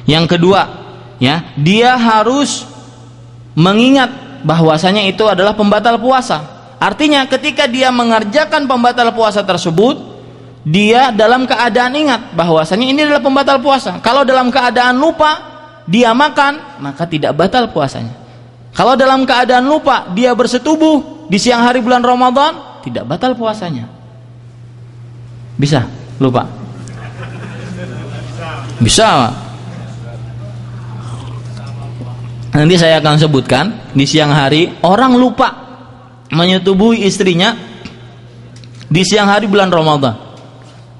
Yang kedua, ya, dia harus mengingat bahwasanya itu adalah pembatal puasa. Artinya ketika dia mengerjakan pembatal puasa tersebut, dia dalam keadaan ingat bahwasanya ini adalah pembatal puasa. Kalau dalam keadaan lupa dia makan, maka tidak batal puasanya. Kalau dalam keadaan lupa dia bersetubuh di siang hari bulan Ramadan, tidak batal puasanya. Bisa lupa? Bisa. Nanti saya akan sebutkan di siang hari orang lupa menyetubuhi istrinya di siang hari bulan Ramadan.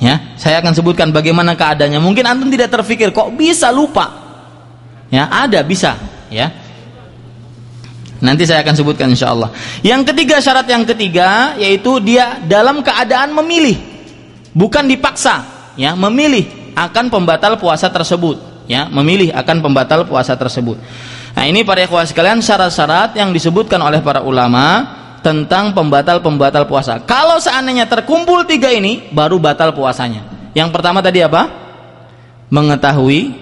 Ya, saya akan sebutkan bagaimana keadaannya. Mungkin antum tidak terfikir kok bisa lupa. Ya, ada bisa, ya. Nanti saya akan sebutkan insyaallah. Yang ketiga, syarat yang ketiga yaitu dia dalam keadaan memilih, bukan dipaksa, ya, memilih akan pembatal puasa tersebut, ya, memilih akan pembatal puasa tersebut. Nah, ini para ikhwah sekalian syarat-syarat yang disebutkan oleh para ulama tentang pembatal-pembatal puasa. Kalau seandainya terkumpul tiga ini, baru batal puasanya. Yang pertama tadi apa? Mengetahui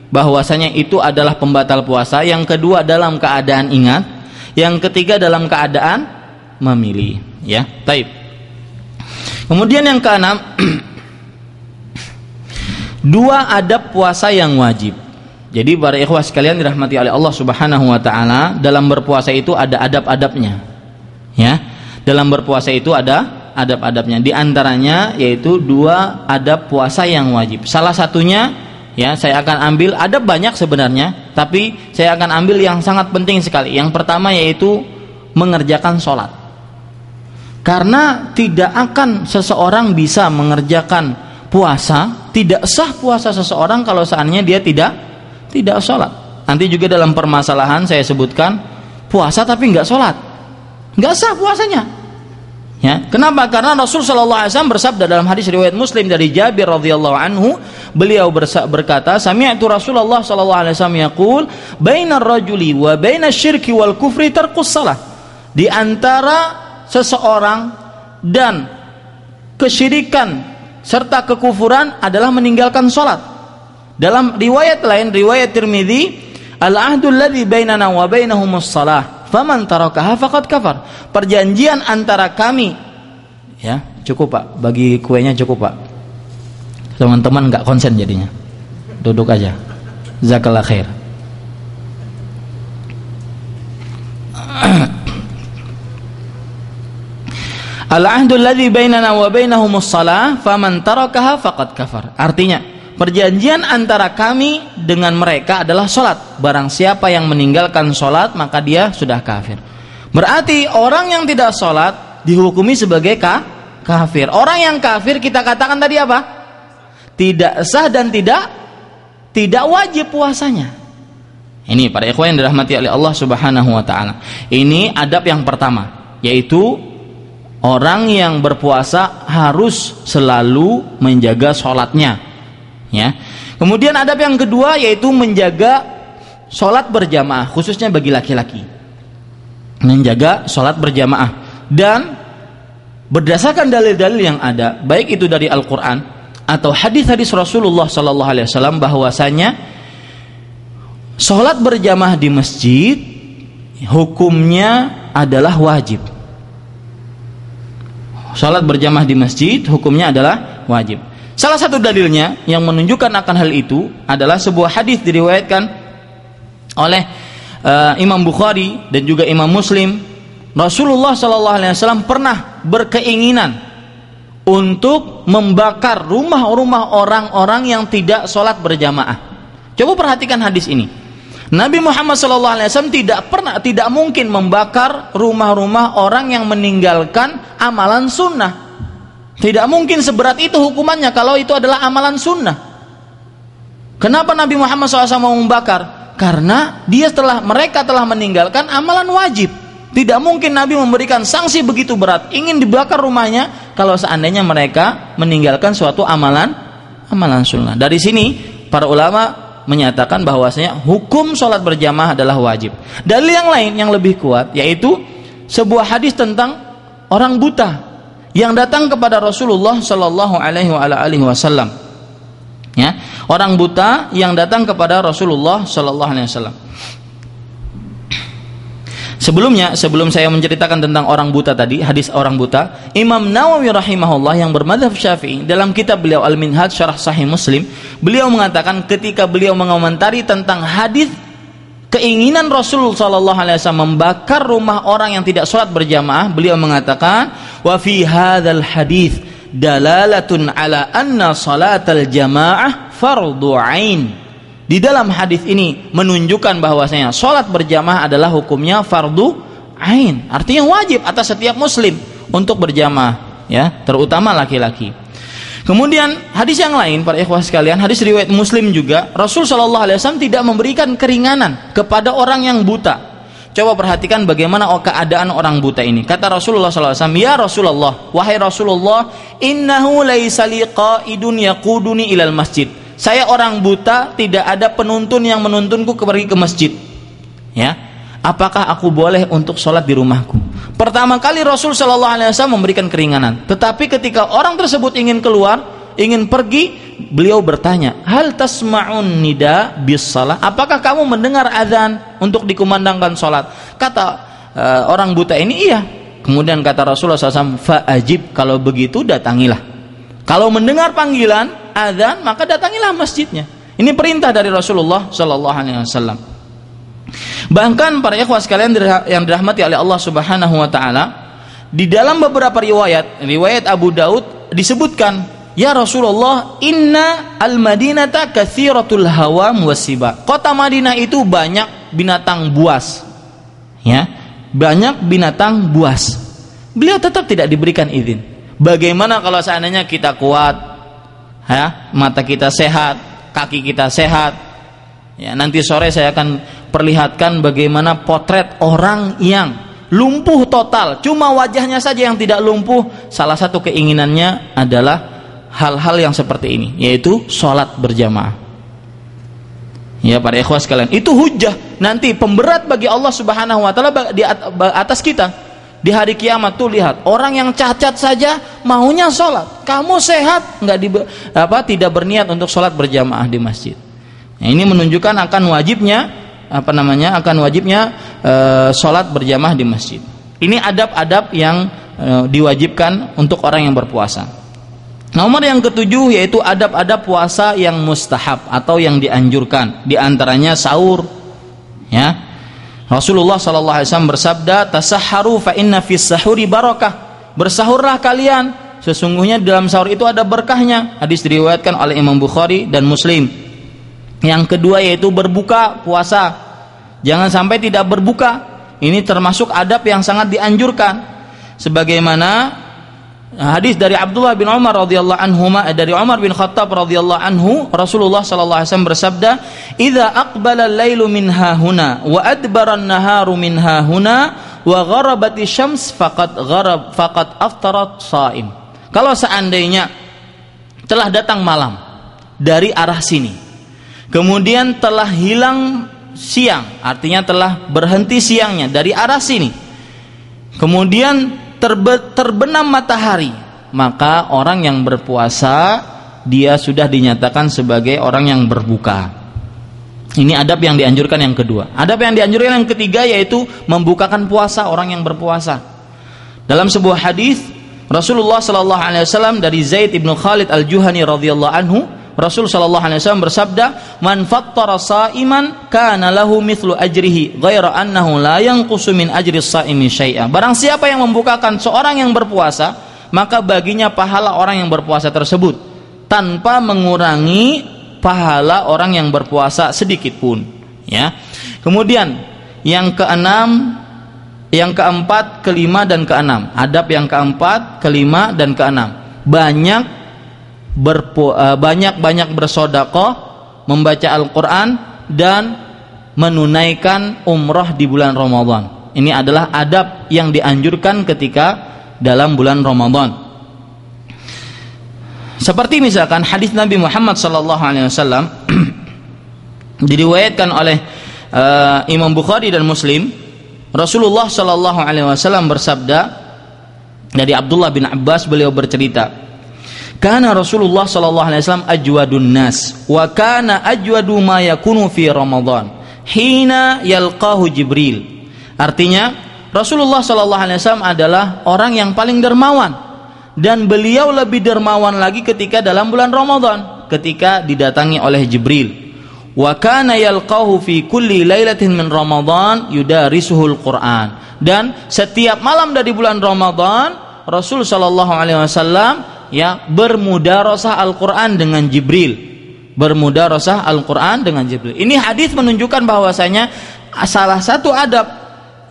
bahwasanya itu adalah pembatal puasa. Yang kedua dalam keadaan ingat. Yang ketiga dalam keadaan memilih. Ya, taib. Kemudian yang keenam, dua adab puasa yang wajib. Jadi para ikhwah sekalian dirahmati oleh Allah Subhanahu wa taala, dalam berpuasa itu ada adab-adabnya. Ya. Dalam berpuasa itu ada adab-adabnya. Di antaranya yaitu dua adab puasa yang wajib. Salah satunya, ya, saya akan ambil, ada banyak sebenarnya, tapi saya akan ambil yang sangat penting sekali. Yang pertama yaitu mengerjakan sholat. Karena tidak akan seseorang bisa mengerjakan puasa, tidak sah puasa seseorang kalau seandainya dia tidak sholat. Nanti juga dalam permasalahan saya sebutkan puasa tapi nggak sholat, nggak sah puasanya. Ya, kenapa? Karena Rasul Shallallahu Alaihi Wasallam bersabda dalam hadis riwayat Muslim dari Jabir radhiyallahu anhu, beliau berkata, sami'tu Rasulullah Shallallahu Alaihi Wasallam yaqul, bainar rajuli wa bainas syirki wal kufri tarkus salah. Di antara seseorang dan kesyirikan serta kekufuran adalah meninggalkan sholat. Dalam riwayat lain, riwayat Tirmidzi, al-ahdul ladzi bainana wa bainahumus shalah, faman tarakaha faqad kafar. Perjanjian antara kami, ya, cukup Pak, bagi kuenya cukup Pak. Teman-teman enggak konsen jadinya. Duduk aja. Jazakallahu khair. Al-ahdul ladzi bainana wa bainahumus shalah, faman tarakaha faqad kafar. Artinya, perjanjian antara kami dengan mereka adalah sholat. Barang siapa yang meninggalkan sholat, maka dia sudah kafir. Berarti orang yang tidak sholat dihukumi sebagai kafir. Orang yang kafir kita katakan tadi apa? Tidak sah dan tidak wajib puasanya. Ini para ikhwan yang dirahmati oleh Allah Subhanahu wa taala. Ini adab yang pertama, yaitu orang yang berpuasa harus selalu menjaga sholatnya. Ya. Kemudian adab yang kedua yaitu menjaga sholat berjamaah, khususnya bagi laki-laki. Menjaga sholat berjamaah, dan berdasarkan dalil-dalil yang ada, baik itu dari Al-Quran atau hadis-hadis Rasulullah Sallallahu Alaihi Wasallam, bahwasanya sholat berjamaah di masjid hukumnya adalah wajib. Sholat berjamaah di masjid hukumnya adalah wajib. Salah satu dalilnya yang menunjukkan akan hal itu adalah sebuah hadis diriwayatkan oleh Imam Bukhari dan juga Imam Muslim. Rasulullah Sallallahu Alaihi Wasallam pernah berkeinginan untuk membakar rumah-rumah orang-orang yang tidak sholat berjamaah. Coba perhatikan hadis ini. Nabi Muhammad Sallallahu Alaihi Wasallam tidak mungkin membakar rumah-rumah orang yang meninggalkan amalan sunnah. Tidak mungkin seberat itu hukumannya kalau itu adalah amalan sunnah. Kenapa Nabi Muhammad SAW mau membakar? Karena mereka telah meninggalkan amalan wajib. Tidak mungkin Nabi memberikan sanksi begitu berat, ingin dibakar rumahnya, kalau seandainya mereka meninggalkan suatu amalan sunnah. Dari sini para ulama menyatakan bahwasanya hukum sholat berjamaah adalah wajib. Dalil yang lain yang lebih kuat yaitu sebuah hadis tentang orang buta yang datang kepada Rasulullah Sallallahu Alaihi Wasallam. Ya, orang buta yang datang kepada Rasulullah sallallahu alaihi wasallam. Sebelum saya menceritakan tentang orang buta tadi, hadis orang buta, Imam Nawawi rahimahullah yang bermadzhab Syafi'i, dalam kitab beliau Al-Minhaj Syarah Sahih Muslim, beliau mengatakan ketika beliau mengomentari tentang hadis keinginan Rasul sallallahu alaihi wasallam membakar rumah orang yang tidak sholat berjamaah, beliau mengatakan, wa fi hadzal hadis dalalatun ala anna salatal jamaah fardhu ain. Di dalam hadis ini menunjukkan bahwasanya sholat berjamaah adalah hukumnya fardu ain, artinya wajib atas setiap muslim untuk berjamaah, ya, terutama laki-laki. Kemudian hadis yang lain, para ikhwah sekalian, hadis riwayat Muslim juga, Rasul sallallahu alaihi wasallam tidak memberikan keringanan kepada orang yang buta. Coba perhatikan bagaimana keadaan orang buta ini. Kata Rasulullah sallallahu alaihi wasallam, "Ya Rasulullah, wahai Rasulullah, innahu laisa li qaidun yaquduni ilal masjid." Saya orang buta, tidak ada penuntun yang menuntunku pergi ke masjid. Ya, apakah aku boleh untuk sholat di rumahku? Pertama kali Rasul Shallallahu Alaihi Wasallam memberikan keringanan. Tetapi ketika orang tersebut ingin keluar, ingin pergi, beliau bertanya, hal tasma'un nida bis salah? Apakah kamu mendengar azan untuk dikumandangkan sholat? Kata orang buta ini, iya. Kemudian kata Rasulullah SAW, fa'ajib, kalau begitu datangilah. Kalau mendengar panggilan azan, maka datangilah masjidnya. Ini perintah dari Rasulullah sallallahu alaihi wasallam. Bahkan para ikhwah sekalian yang dirahmati oleh Allah Subhanahu wa taala, di dalam beberapa riwayat Abu Daud disebutkan, ya Rasulullah, inna al-Madinata katsiratul hawam wasiba. Kota Madinah itu banyak binatang buas. Ya, banyak binatang buas. Beliau tetap tidak diberikan izin. Bagaimana kalau seandainya kita kuat, ya, mata kita sehat, kaki kita sehat, ya, nanti sore saya akan perlihatkan bagaimana potret orang yang lumpuh total, cuma wajahnya saja yang tidak lumpuh. Salah satu keinginannya adalah hal-hal yang seperti ini, yaitu sholat berjamaah. Ya, para ikhwah sekalian, itu hujjah nanti pemberat bagi Allah Subhanahu wa taala di atas kita. Di hari kiamat tuh lihat, orang yang cacat saja maunya sholat. Kamu sehat, tidak berniat untuk sholat berjamaah di masjid. Nah, ini menunjukkan akan wajibnya sholat berjamaah di masjid. Ini adab-adab yang diwajibkan untuk orang yang berpuasa. Nomor yang ketujuh yaitu adab-adab puasa yang mustahab atau yang dianjurkan. Di antaranya sahur, ya. Rasulullah sallallahu alaihi wasallam bersabda, tasahharu fa inna fis sahuri barakah. Bersahurlah kalian, sesungguhnya di dalam sahur itu ada berkahnya. Hadis diriwayatkan oleh Imam Bukhari dan Muslim. Yang kedua yaitu berbuka puasa. Jangan sampai tidak berbuka. Ini termasuk adab yang sangat dianjurkan. Sebagaimana hadis dari Abdullah bin Umar radhiyallahu anhu, dari Umar bin Khattab radhiyallahu anhu, Rasulullah sallallahu alaihi wasallam bersabda, "Idza aqbala al-lailu min hahuna wa adbara an-naharu min hahuna wa gharabati syams faqad aftarat shaim." Kalau seandainya telah datang malam dari arah sini, kemudian telah hilang siang, artinya telah berhenti siangnya dari arah sini, kemudian terbenam matahari, maka orang yang berpuasa dia sudah dinyatakan sebagai orang yang berbuka. Ini adab yang dianjurkan yang kedua. Adab yang dianjurkan yang ketiga yaitu membukakan puasa orang yang berpuasa. Dalam sebuah hadis Rasulullah sallallahu alaihi wasallam dari Zaid ibn Khalid al-Juhani radhiyallahu anhu, Rasul sallallahu alaihi wasallam bersabda, "Man fattara sha'iman kana lahu mithlu ajrihi, ghaira annahu la yanqusu min ajri shaimi syai'a." Barang siapa yang membukakan seorang yang berpuasa, maka baginya pahala orang yang berpuasa tersebut tanpa mengurangi pahala orang yang berpuasa sedikit pun, ya. Kemudian yang keenam, yang keempat, kelima dan keenam. Adab yang keempat, kelima dan keenam. Banyak bersedekah, membaca Al-Quran dan menunaikan umrah di bulan Ramadan. Ini adalah adab yang dianjurkan ketika dalam bulan Ramadan. Seperti misalkan hadis Nabi Muhammad SAW diriwayatkan oleh Imam Bukhari dan Muslim. Rasulullah SAW bersabda dari Abdullah bin Abbas, beliau bercerita, Kana Rasulullah sallallahu alaihi wasallam ajwadun nas wa kana ajwadu ma yakunu fi Ramadan hina yalqahu Jibril. Artinya Rasulullah sallallahu alaihi wasallam adalah orang yang paling dermawan, dan beliau lebih dermawan lagi ketika dalam bulan Ramadan, ketika didatangi oleh Jibril. Wa kana yalqahu fi kulli lailatin min Ramadan yudarisuhul Quran. Dan setiap malam dari bulan Ramadan Rasul sallallahu alaihi wasallam bermudarasah Al-Qur'an dengan Jibril. Bermudarasah Al-Qur'an dengan Jibril. Ini hadis menunjukkan bahwasanya salah satu adab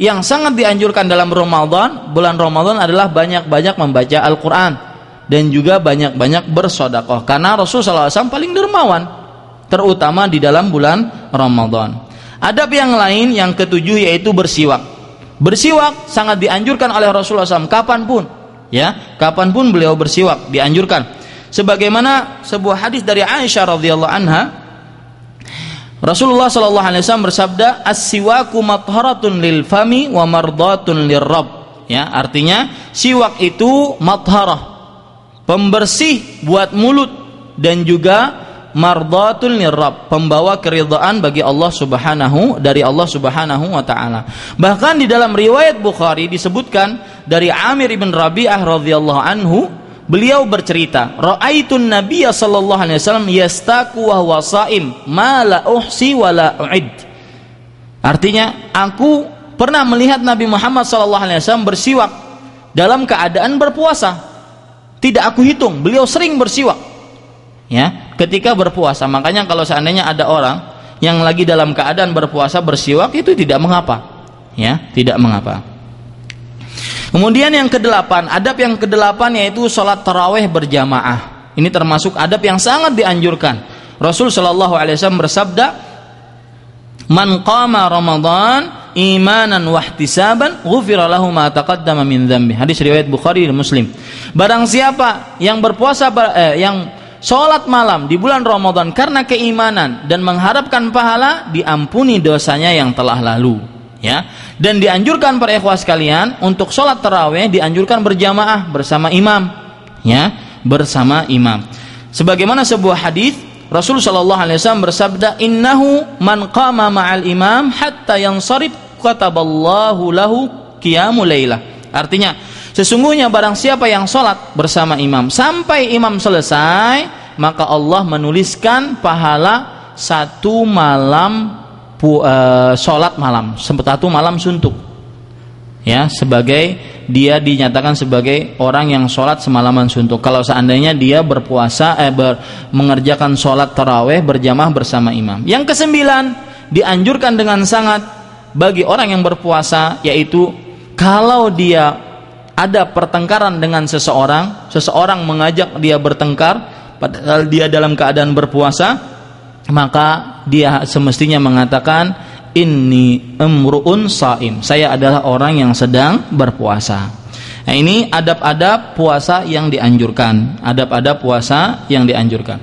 yang sangat dianjurkan dalam bulan Ramadan adalah banyak-banyak membaca Al-Qur'an dan juga banyak-banyak bersedekah, karena Rasulullah SAW paling dermawan, terutama di dalam bulan Ramadan. Adab yang lain yang ketujuh yaitu bersiwak. Bersiwak sangat dianjurkan oleh Rasulullah SAW kapanpun, kapanpun beliau bersiwak dianjurkan. Sebagaimana sebuah hadis dari Aisyah radhiyallahu anha, Rasulullah sallallahu alaihi wasallam bersabda, "As-siwaku matharatun lil fami wa mardatun lirrabb." Artinya siwak itu matharah, pembersih buat mulut, dan juga mardatun lirrabb, pembawa keridhaan bagi Allah Subhanahu wa taala. Bahkan di dalam riwayat Bukhari disebutkan dari Amir ibn Rabi'ah radhiyallahu anhu, beliau bercerita, ra'aitun nabiyya sallallahu alaihi wasallam yastaku wa huwa shaim ma la uhsi wa la uid. Artinya, aku pernah melihat Nabi Muhammad sallallahu alaihi wasallam bersiwak dalam keadaan berpuasa. Tidak aku hitung, beliau sering bersiwak ketika berpuasa. Makanya kalau seandainya ada orang yang lagi dalam keadaan berpuasa bersiwak, itu tidak mengapa, tidak mengapa. Kemudian yang kedelapan, adab yang kedelapan yaitu sholat tarawih berjamaah. Ini termasuk adab yang sangat dianjurkan. Rasul sallallahu alaihi wasallam bersabda, "Man qama Ramadan imanan wa ihtisaban, ghufira lahu ma taqaddama min dzambi." Hadis riwayat Bukhari dan Muslim. Barang siapa yang berpuasa yang sholat malam di bulan Ramadan karena keimanan dan mengharapkan pahala, diampuni dosanya yang telah lalu. Dan dianjurkan para ikhwah sekalian untuk sholat tarawih dianjurkan berjamaah bersama imam, bersama imam. Sebagaimana sebuah hadis Rasul sallallahu alaihi wasallam bersabda, "Innahu man qama ma'al imam hatta yansarif kataballahu lahu qiyamul lailah." Artinya, sesungguhnya barang siapa yang sholat bersama imam sampai imam selesai, maka Allah menuliskan pahala satu malam sholat malam, satu malam suntuk, sebagai dia dinyatakan sebagai orang yang sholat semalaman suntuk. Kalau seandainya dia berpuasa mengerjakan sholat taraweh berjamaah bersama imam. Yang kesembilan, dianjurkan dengan sangat bagi orang yang berpuasa, yaitu kalau dia ada pertengkaran dengan seseorang mengajak dia bertengkar padahal dia dalam keadaan berpuasa, maka dia semestinya mengatakan, "Inni amruun shaim." Saya adalah orang yang sedang berpuasa. Nah, ini adab-adab puasa yang dianjurkan. Adab-adab puasa yang dianjurkan.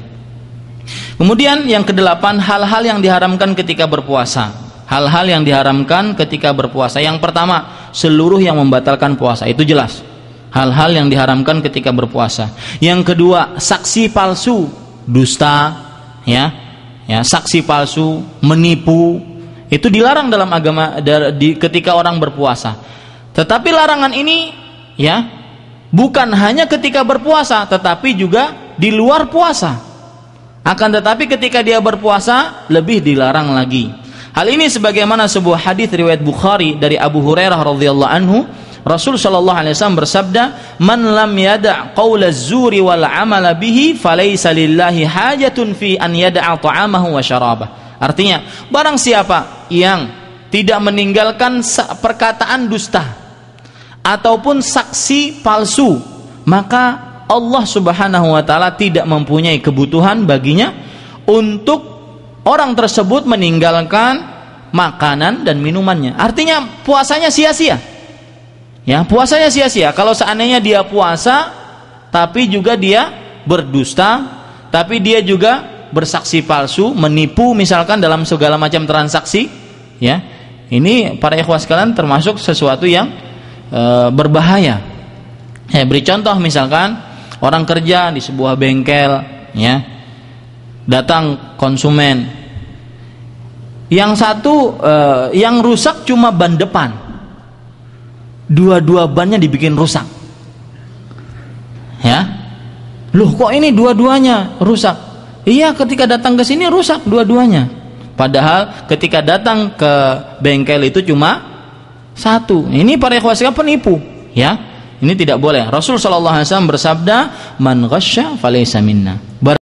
Kemudian yang kedelapan, hal-hal yang diharamkan ketika berpuasa. Hal-hal yang diharamkan ketika berpuasa. Yang pertama, seluruh yang membatalkan puasa. Itu jelas. Hal-hal yang diharamkan ketika berpuasa. Yang kedua, saksi palsu, dusta, saksi palsu, menipu, itu dilarang dalam agama ketika orang berpuasa. Tetapi larangan ini bukan hanya ketika berpuasa, tetapi juga di luar puasa. Akan tetapi ketika dia berpuasa lebih dilarang lagi. Hal ini sebagaimana sebuah hadis riwayat Bukhari dari Abu Hurairah radhiyallahu anhu, Rasul sallallahu alaihi wasallam bersabda, "Man lam yada' qaulaz zuri wal 'amala bihi falaysa lillahi hajatun fi an yada'a ta'amahu wa syarabah." Artinya, barang siapa yang tidak meninggalkan perkataan dusta ataupun saksi palsu, maka Allah Subhanahu wa taala tidak mempunyai kebutuhan baginya untuk orang tersebut meninggalkan makanan dan minumannya. Artinya puasanya sia-sia. Puasanya sia-sia. Kalau seandainya dia puasa tapi juga dia berdusta, tapi dia juga bersaksi palsu, menipu misalkan dalam segala macam transaksi, ini para ikhwah sekalian termasuk sesuatu yang berbahaya. Beri contoh, misalkan orang kerja di sebuah bengkel, ya, datang konsumen, yang satu yang rusak cuma ban depan, dua-dua bannya dibikin rusak, ya. Loh, kok ini dua-duanya rusak? Iya, ketika datang ke sini rusak dua-duanya. Padahal ketika datang ke bengkel itu cuma satu. Ini para ikhwah sekalian penipu, ya. Ini tidak boleh. Rasul sallallahu alaihi wasallam bersabda, "Man ghasya falaysa minna."